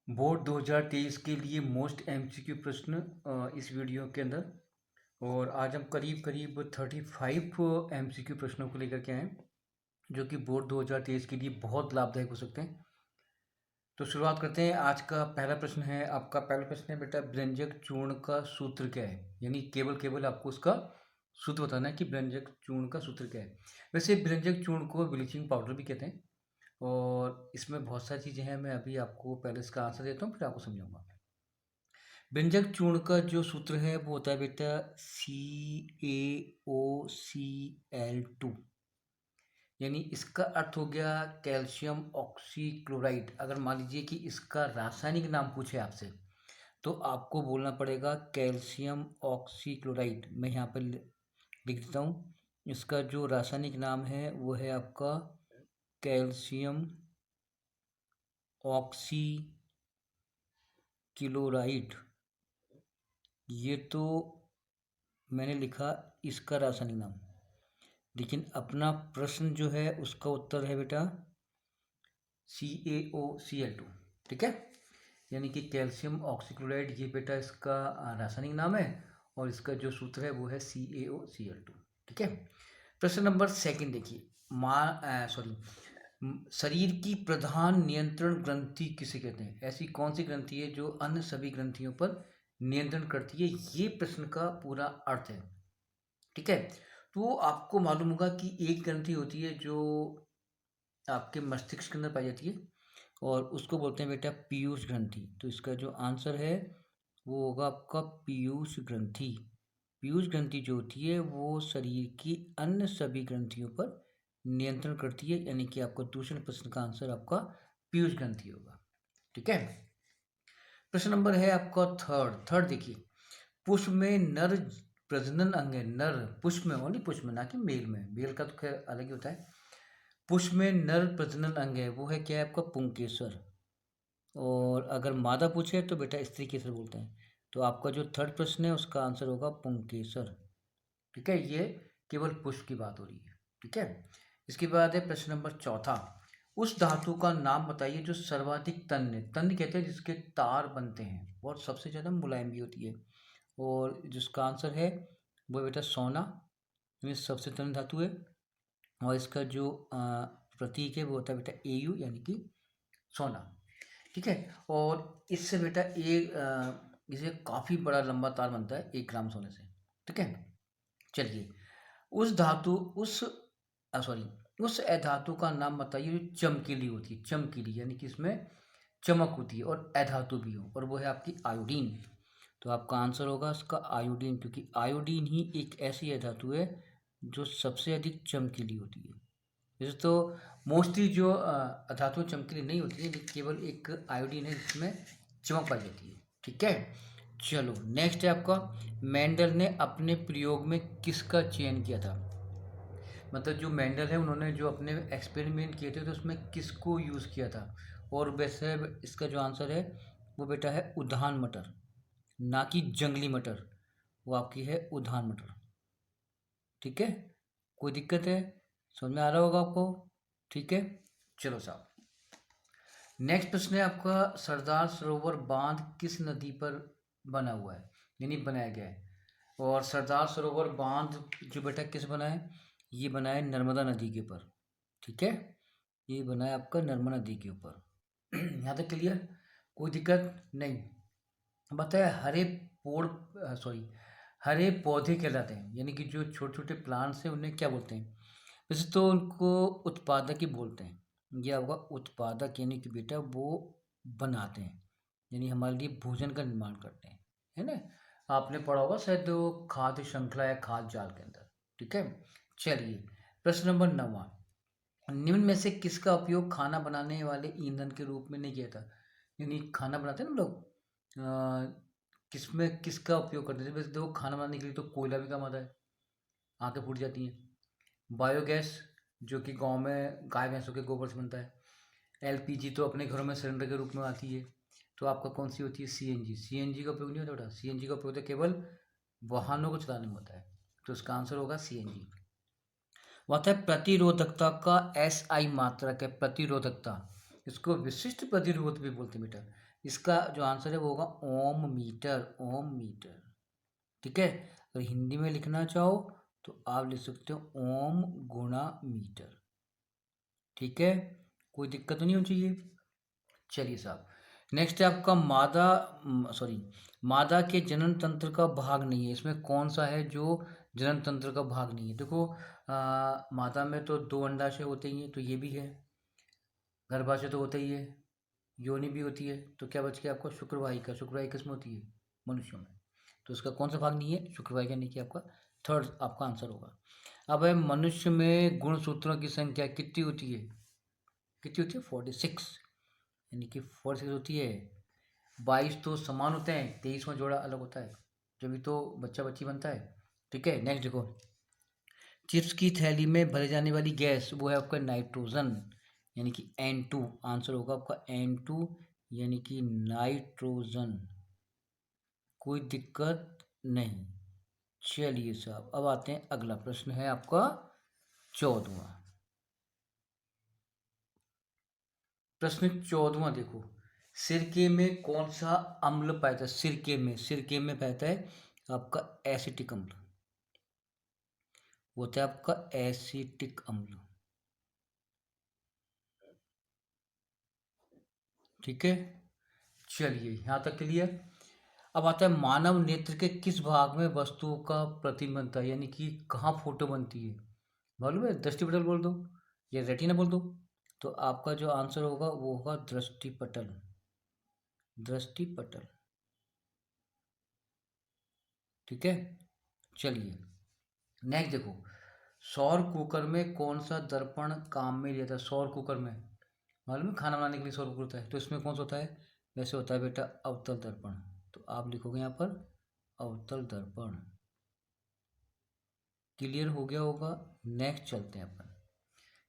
Board 2023 के लिए most MCQ प्रश्न इस वीडियो के अंदर। और आज हम करीब करीब 35 एमसीक्यू प्रश्नों को लेकर के आए हैं, जो कि बोर्ड 2023 के लिए बहुत लाभदायक हो सकते हैं। तो शुरुआत करते हैं। आज का पहला प्रश्न है, आपका पहला प्रश्न है बेटा, व्यंजक चूर्ण का सूत्र क्या है। यानी केवल आपको उसका सूत्र बताना है कि व्यंजक चूर्ण का सूत्र क्या है। वैसे व्यंजक चूर्ण को ब्लीचिंग पाउडर भी कहते हैं, और इसमें बहुत सारी चीज़ें हैं। मैं अभी आपको पहले इसका आंसर देता हूँ, फिर आपको समझाऊंगा। व्यंजक चूर्ण का जो सूत्र है वो होता है बेटा CaOCl2। यानी इसका अर्थ हो गया कैल्शियम ऑक्सीक्लोराइड। अगर मान लीजिए कि इसका रासायनिक नाम पूछे आपसे, तो आपको बोलना पड़ेगा कैल्शियम ऑक्सीक्लोराइड। मैं यहाँ पर लिख देता हूँ। इसका जो रासायनिक नाम है वो है आपका कैल्शियम ऑक्सीक्लोराइड। ये तो मैंने लिखा इसका रासायनिक नाम, लेकिन अपना प्रश्न जो है उसका उत्तर है बेटा CaOCl2। ठीक है, यानी कि कैल्शियम ऑक्सीक्लोराइड, ये बेटा इसका रासायनिक नाम है, और इसका जो सूत्र है वो है CaOCl2। ठीक है। प्रश्न नंबर सेकंड देखिए। शरीर की प्रधान नियंत्रण ग्रंथि किसे कहते हैं। ऐसी कौन सी ग्रंथि है जो अन्य सभी ग्रंथियों पर नियंत्रण करती है, ये प्रश्न का पूरा अर्थ है। ठीक है, तो आपको मालूम होगा कि एक ग्रंथि होती है जो आपके मस्तिष्क के अंदर पाई जाती है, और उसको बोलते हैं बेटा पीयूष ग्रंथि। तो इसका जो आंसर है वो होगा आपका पीयूष ग्रंथि। पीयूष ग्रंथि जो होती है वो शरीर की अन्य सभी ग्रंथियों पर नियंत्रण करती है, यानी कि आपका दूसरे प्रश्न का आंसर आपका पीयूष ग्रंथि होगा। ठीक है। प्रश्न नंबर है आपका थर्ड देखिए। पुष्प में नर प्रजनन अंग है। नर पुष्प में, ओनली पुष्प में, ना कि मेल में। मेल का तो खैर अलग ही होता है। पुष्प में नर प्रजनन अंग है, वो है क्या है आपका पुंकेसर। और अगर मादा पूछे तो बेटा स्त्री केसर बोलते हैं। तो आपका जो थर्ड प्रश्न है उसका आंसर होगा पुंकेसर। ठीक है, ये केवल पुष्प की बात हो रही है। ठीक है। इसके बाद है प्रश्न नंबर चौथा। उस धातु का नाम बताइए जो सर्वाधिक तन्य, तन्य कहते हैं जिसके तार बनते हैं और सबसे ज़्यादा मुलायम भी होती है। और जिसका आंसर है वो बेटा सोना, ये सबसे तन्य धातु है। और इसका जो प्रतीक है वो होता है बेटा AU, यानी कि सोना। ठीक है। और इससे बेटा इसे काफ़ी बड़ा लंबा तार बनता है 1 ग्राम सोने से। ठीक है। चलिए, उस धातु उस सॉरी उस अधातु का नाम बताइए जो चमकीली होती है। चमकीली यानी कि इसमें चमक होती है और अधातु भी हो, और वो है आपकी आयोडीन। तो आपका आंसर होगा इसका आयोडीन, क्योंकि आयोडीन ही एक ऐसी अधातु है जो सबसे अधिक चमकीली होती है। वैसे तो मोस्टली जो धातु चमकीली नहीं होती है, लेकिन केवल एक आयोडीन है जिसमें चमक पाई जाती है। ठीक है। चलो नेक्स्ट है आपका, मेंडल ने अपने प्रयोग में किसका चयन किया था। मतलब जो मेंडल है उन्होंने जो अपने एक्सपेरिमेंट किए थे तो उसमें किसको यूज़ किया था। और वैसे इसका जो आंसर है वो बेटा है उद्यान मटर, ना कि जंगली मटर। वो आपकी है उद्यान मटर। ठीक है, कोई दिक्कत है, समझ में आ रहा होगा आपको। ठीक है। चलो साहब, नेक्स्ट प्रश्न है आपका, सरदार सरोवर बांध किस नदी पर बना हुआ है, यानी बनाया गया है। और सरदार सरोवर बांध जो बेटा किस बना है, ये बना है नर्मदा नदी के ऊपर। ठीक है, ये बना है आपका नर्मदा नदी के ऊपर। यहाँ तक क्लियर, कोई दिक्कत नहीं। बताया हरे पौधे कहलाते हैं, यानी कि जो छोटे छोटे प्लांट्स हैं उन्हें क्या बोलते हैं। वैसे तो उनको उत्पादक ही बोलते हैं। ये आपका उत्पादक, यानी कि बेटा वो बनाते हैं, यानी हमारे लिए भोजन का निर्माण करते हैं, है ना। आपने पढ़ा होगा शायद वो खाद्य श्रृंखला या खाद्य जाल के अंदर। ठीक है। चलिए, प्रश्न नंबर 9। निम्न में से किसका उपयोग खाना बनाने वाले ईंधन के रूप में नहीं किया था। यानी खाना बनाते हैं ना लोग, किसमें किसका उपयोग करते थे। वैसे देखो, खाना बनाने के लिए तो कोयला भी काम आता है, आँखें फूट जाती हैं। बायोगैस, जो कि गांव में गाय भैंसों के गोबर से बनता है। LPG तो अपने घरों में सिलेंडर के रूप में आती है। तो आपका कौन सी होती है, CNG। CNG का उपयोग नहीं होता बेटा, CNG का उपयोग तो केवल वाहनों को चलाने में होता है। तो इसका आंसर होगा CNG। वह है प्रतिरोधकता का SI मात्रक है, प्रतिरोधकता। इसको विशिष्ट प्रतिरोध भी बोलते हैं बेटा। इसका जो आंसर है वो होगा ओम मीटर, ओम मीटर। ठीक है, अगर हिंदी में लिखना चाहो तो आप लिख सकते हो ओम गुणा मीटर। ठीक है, कोई दिक्कत तो नहीं होनी चाहिए। चलिए साहब, नेक्स्ट है आपका मादा के जनन तंत्र का भाग नहीं है, इसमें कौन सा है जो जनन तंत्र का भाग नहीं है? देखो, मादा में तो 2 अंडाशय होते ही हैं, तो ये भी है। गर्भाशय तो होता ही है, योनि भी होती है, तो क्या बच गया आपका? शुक्रवाहिका। शुक्रवाहिका किसमें होती है? मनुष्यों में। तो इसका कौन सा भाग नहीं है? शुक्रवाहिका नहीं, कि आपका थर्ड आपका आंसर होगा। अब है, मनुष्य में गुणसूत्रों की संख्या कितनी होती है? कितनी होती है? 46, यानी कि 46 होती है। 22 तो समान होते हैं, 23वां जोड़ा अलग होता है, जब तो बच्चा बच्ची बनता है। ठीक है, नेक्स्ट देखो, चिप्स की थैली में भरे जाने वाली गैस वो है आपका नाइट्रोजन, यानी कि N2। आंसर होगा आपका N2, यानी कि नाइट्रोजन। कोई दिक्कत नहीं। चलिए साहब, अब आते हैं, अगला प्रश्न है आपका 14वां। प्रश्न 14वां देखो, सिरके में कौन सा अम्ल पाया जाता है? सिरके में पाया है आपका एसिटिक अम्ल, होता है आपका एसिटिक अम्ल। ठीक है, चलिए यहाँ तक क्लियर। अब आता है, मानव नेत्र के किस भाग में वस्तुओं का प्रतिबिंब बनता है, यानी कि कहाँ फोटो बनती है? मालूम है? दृष्टिपटल बोल दो या रेटिना बोल दो, तो आपका जो आंसर होगा वो होगा दृष्टिपटल। दृष्टिपटल। ठीक है, चलिए नेक्स्ट देखो, सौर कुकर में कौन सा दर्पण काम में लिया था? सौर कुकर में मालूम है, खाना बनाने के लिए सौर कुकर होता है, तो इसमें कौन सा होता है? वैसे होता है बेटा अवतल दर्पण, तो आप लिखोगे यहाँ पर अवतल दर्पण। क्लियर हो गया होगा। नेक्स्ट चलते हैं अपन,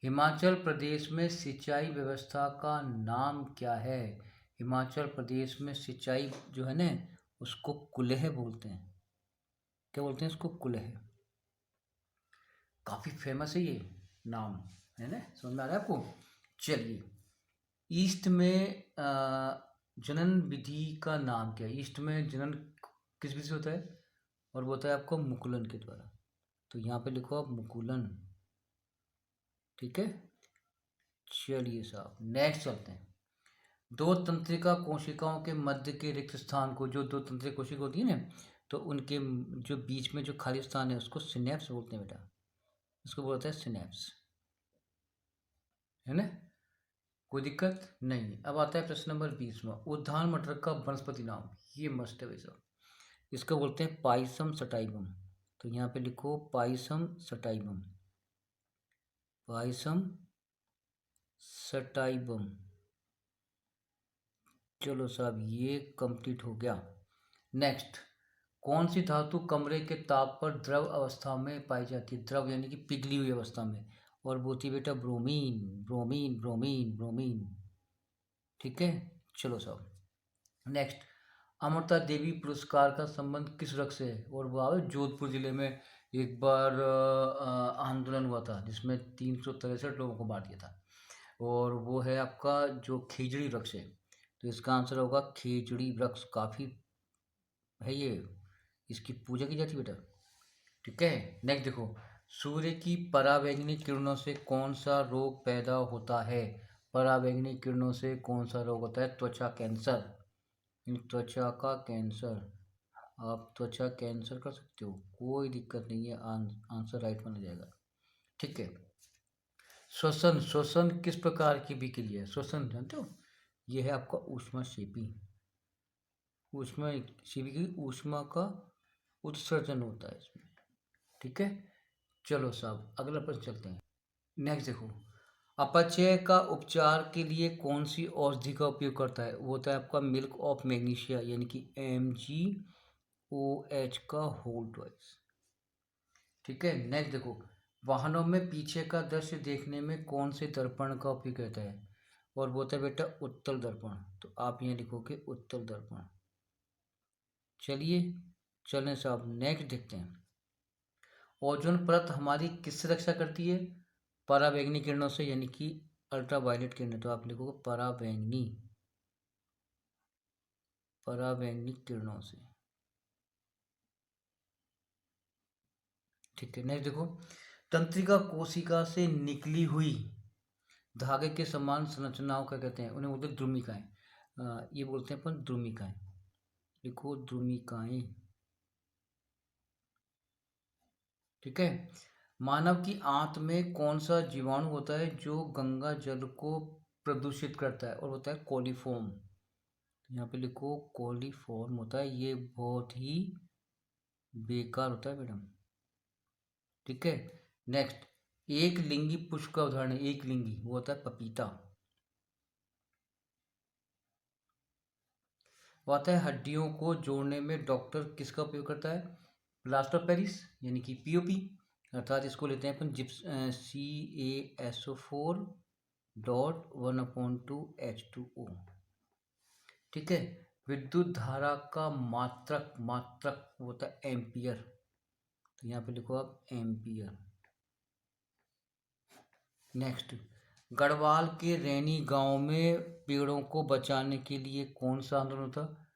हिमाचल प्रदेश में सिंचाई व्यवस्था का नाम क्या है? हिमाचल प्रदेश में सिंचाई जो है ना, उसको कुलेह बोलते हैं। क्या बोलते हैं इसको? कुलेह। काफ़ी फेमस है ये नाम, है ना? समझ में आ रहा है आपको? चलिए, ईस्ट में जनन विधि का नाम क्या है? ईस्ट में जनन किस विधि से होता है? और वो होता है आपको मुकुलन के द्वारा, तो यहाँ पे लिखो आप मुकुलन। ठीक है, चलिए साहब नेक्स्ट चलते हैं, दो तंत्रिका कोशिकाओं के मध्य के रिक्त स्थान को, जो दो तंत्रिका कोशिका होती है ना, तो उनके जो बीच में जो खाली स्थान है उसको सिनेप्स बोलते हैं बेटा, इसको बोलते हैं सिनेप्स, है ना? कोई दिक्कत नहीं। अब आता है प्रश्न नंबर 20वां, उद्यान मटर का वनस्पति नाम, ये मस्त है भाई साहब, इसको बोलते हैं पाइसम सटाइवम, तो यहाँ पे लिखो पाइसम सटाइवम, पाइसम सटाइवम। चलो साहब, ये कंप्लीट हो गया। नेक्स्ट, कौन सी धातु कमरे के ताप पर द्रव अवस्था में पाई जाती है? द्रव यानी कि पिघली हुई अवस्था में, और वो होती है बेटा ब्रोमीन, ब्रोमीन, ब्रोमीन, ब्रोमीन। ठीक है, चलो साहब नेक्स्ट, अमृता देवी पुरस्कार का संबंध किस रक्त से है? और वो आवे जोधपुर जिले में एक बार आंदोलन हुआ था जिसमें 363 लोगों को मार दिया था, और वो है आपका जो खिचड़ी वृक्ष है, तो इसका आंसर होगा खिचड़ी वृक्ष। काफ़ी है ये, इसकी पूजा की जाती है बेटा। ठीक है, नेक्स्ट देखो, सूर्य की पराबैंगनी किरणों से कौन सा रोग पैदा होता है? पराबैंगनी किरणों से कौन सा रोग होता है? त्वचा कैंसर, त्वचा का कैंसर। आप त्वचा कैंसर कर सकते हो, कोई दिक्कत नहीं है, आंसर राइट माना जाएगा। ठीक है, श्वसन, श्वसन किस प्रकार की विक्रिया है? श्वसन जानते हो, ये है आपका ऊष्मा शेपी, ऊष्मा शेपी की ऊष्मा का उत्सर्जन होता है इसमें। ठीक है, चलो साहब अगला प्रश्न चलते हैं। नेक्स्ट देखो, अपचय का उपचार के लिए कौन सी औषधि का उपयोग करता है? वो होता है आपका मिल्क ऑफ मैग्नीशिया, यानी कि MgOH का होल ट्वाइस। ठीक है, नेक्स्ट देखो, वाहनों में पीछे का दृश्य देखने में कौन से दर्पण का उपयोग करता है? और वो होता है बेटा उत्तल दर्पण, तो आप यहाँ लिखोगे उत्तल दर्पण। चलिए चलें साहब, नेक्स्ट देखते हैं, ओजोन परत हमारी किससे रक्षा करती है? पराबैंगनी किरणों से, यानी कि अल्ट्रावायलेट किरणें, तो आप लिखोगे पराबैंगनी, पराबैंगनी किरणों से। ठीक है, नेक्स्ट देखो, तंत्रिका कोशिका से निकली हुई धागे के समान संरचनाओं क्या कहते हैं? उन्हें बोलते हैं द्रुमिकाएं। ये बोलते हैं अपन द्रुमिकाएं, लिखो द्रुमिकाएं। ठीक है, मानव की आंत में कौन सा जीवाणु होता है जो गंगा जल को प्रदूषित करता है? और होता है कोलिफॉर्म। यहाँ पे लिखो कोलिफॉर्म होता है, ये बहुत ही बेकार होता है मैडम। ठीक है, नेक्स्ट, एक लिंगी पुष्प का उदाहरण है, एक लिंगी, वो होता है पपीता। वो आता है हड्डियों को जोड़ने में डॉक्टर किसका उपयोग करता है? प्लास्टर ऑफ पेरिस यानी कि पीओपी, अर्थात इसको लेते हैं अपन जिप्स CaSO4.1/2H2O। ठीक है, विद्युत धारा का मात्रक, मात्रक होता है एम्पियर, तो यहाँ पे लिखो आप एम्पियर। नेक्स्ट, गढ़वाल के रैनी गांव में पेड़ों को बचाने के लिए कौन सा आंदोलन होता?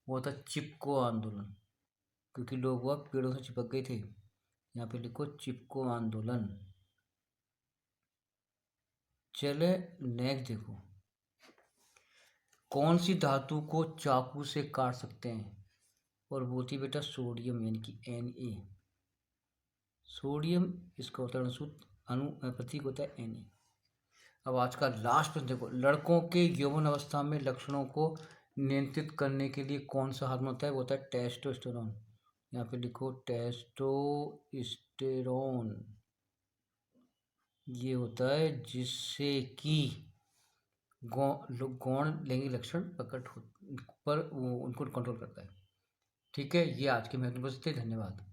वो था चिपको आंदोलन, क्योंकि लोग वह पेड़ों से चिपक गए थे। यहाँ पे लिखो चिपको आंदोलन। चले नेक्स्ट देखो, कौन सी धातु को चाकू से काट सकते हैं? और वो थी बेटा सोडियम यानी कि Na। सोडियम इसका होता है अणु प्रतीक होता है Na। अब आज का लास्ट प्रश्न देखो, लड़कों के यौवन अवस्था में लक्षणों को नियंत्रित करने के लिए कौन सा हार्मोन होता है? वो होता है टेस्टोस्टेरोन। यहाँ पे लिखो टेस्टोस्टेरोन, ये होता है जिससे कि गौण लैंगिक लक्षण प्रकट हो पर वो उनको कंट्रोल करता है। ठीक है, ये आज के महत्वपूर्ण थे, धन्यवाद।